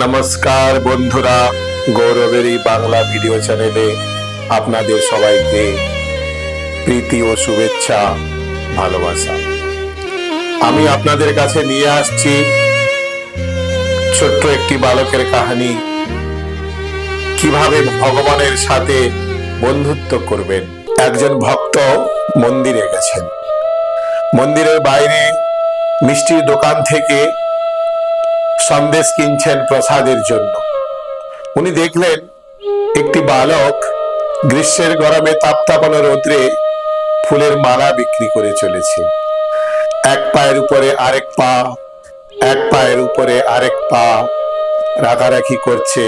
নমস্কার বন্ধুরা, গৌরবের এই বাংলা ভিডিও চ্যানেলে আপনাদের সবাইকে প্রীতি ও শুভেচ্ছা, ভালোবাসা। আমি আপনাদের কাছে নিয়ে আসছি ছোট্ট একটি বালকের কাহিনী, কিভাবে ভগবানের সাথে বন্ধুত্ব করবেন। একজন ভক্ত মন্দিরে গেছেন। মন্দিরের বাইরে মিষ্টির দোকান থেকে সন্দেশ কিনছেন প্রসাদের জন্য। উনি দেখলেন একটি বালক গ্রীষ্মের গরমে তাপতাপানো রৌদ্রে ফুলের মালা বিক্রি করে চলেছে। এক পায়ের উপরে আরেক পা, এক পায়ের উপরে আরেক পা রাগারাগি করছে,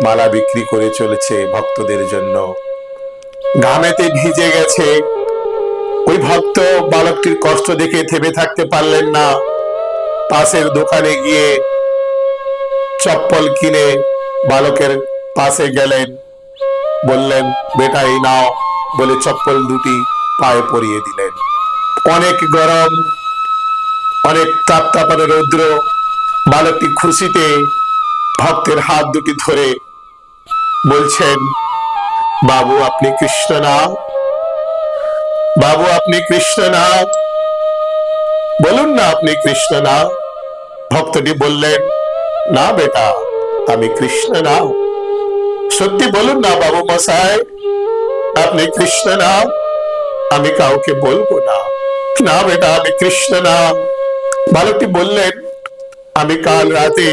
মালা বিক্রি করে চলেছে ভক্তদের জন্য। ঘামেতে ভিজে গেছে। ওই ভক্ত বালকটির কষ্ট দেখে থেমে থাকতে পারলেন না। পাশের দোকানে গিয়ে চপ্পল কিনে বালকের পাশে গেলেন, বললেন, বেটা এই নাও, বলে চপ্পল দুটি পায়ে পরিয়ে দিলেন। অনেক গরম, অনেক তাপতাপানো রৌদ্র। বালকটি খুশিতে ভক্তের হাত দুটি ধরে বলছেন, বাবু আপনি কৃষ্ণ না, বাবু আপনি কৃষ্ণ না, বলুন না আপনি কৃষ্ণ না। ভক্তটি বললেন, না বেটা, আমি কৃষ্ণ না। সত্যি বলুন না বাবু মশাই, আপনি কৃষ্ণ না। আমি কাউকে বলবো না। না বেটা, আমি কৃষ্ণ না। বালকটি বললেন, আমি কাল রাতে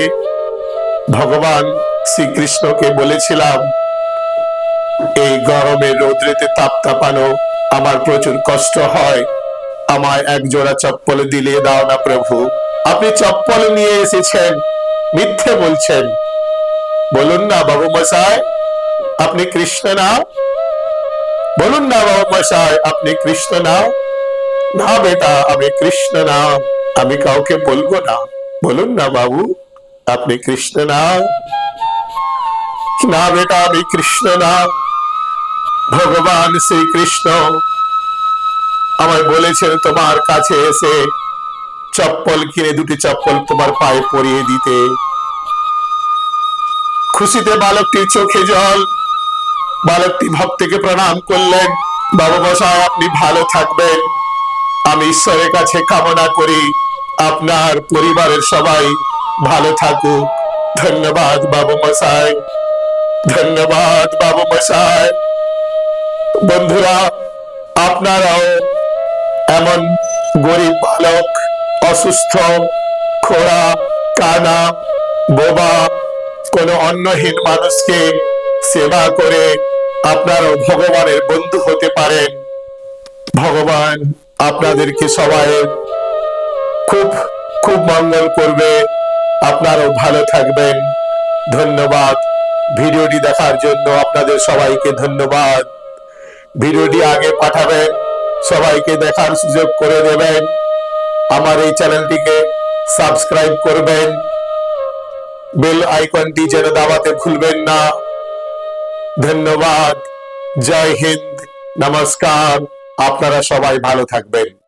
ভগবান শ্রীকৃষ্ণকে বলেছিলাম, এই গরমের রৌদ্রেতে তাপতাপানো আমার প্রচুর কষ্ট হয়, আমায় এক জোড়া চপ্পল দিলিয়ে দাও না প্রভু। আপনি চপ্পল নিয়ে এসেছেন, মিথ্যে বলছেন। বলুন না বাবু মশাই, আপনি কৃষ্ণ না। বলুন না বাবু মশাই, আপনি কৃষ্ণ না। না বেটা, আমি কৃষ্ণ না, আমি কাউকে বলবো না। বলুন না বাবু, আপনি কৃষ্ণ না। না বেটা, আমি কৃষ্ণ না। ভগবান শ্রীকৃষ্ণ আমায় বলেছেন তোমার কাছে এসে চপ্পল কিনে দুটি চপ্পল তোমার পায়ে পরিয়ে দিতে। খুশিতে বালকটির চোখে জল। বালকটি ভক্তকে প্রণাম করলেন, বাবা মশাই আপনি ভালো থাকবেন। আমি ঈশ্বরের কাছে কামনা করি আপনার পরিবারের সবাই ভালো থাকুক। ধন্যবাদ বাবু মশাই, ধন্যবাদ বাবু মশাই। বন্ধুরা, আপনারাও এমন গরিব বালক, অসুস্থ, খোড়া, কানা, বোবা, কোন অন্নহীন মানুষকে সেবা করে আপনারাও ভগবানের বন্ধু হতে পারেন। ভগবান আপনাদেরকে সবাই খুব খুব মঙ্গল করবে। আপনারাও ভালো থাকবেন। ধন্যবাদ। ভিডিওটি দেখার জন্য আপনাদের সবাইকে ধন্যবাদ। ভিডিওটি আগে পাঠাবেন, সবাইকে দেখার সুযোগ করে দেবেন। আমার এই চ্যানেলটিকে সাবস্ক্রাইব করবেন, বেল আইকনটি যেন দাবাতে ভুলবেন না। ধন্যবাদ। জয় হিন্দ, নমস্কার। আপনারা সবাই ভালো থাকবেন।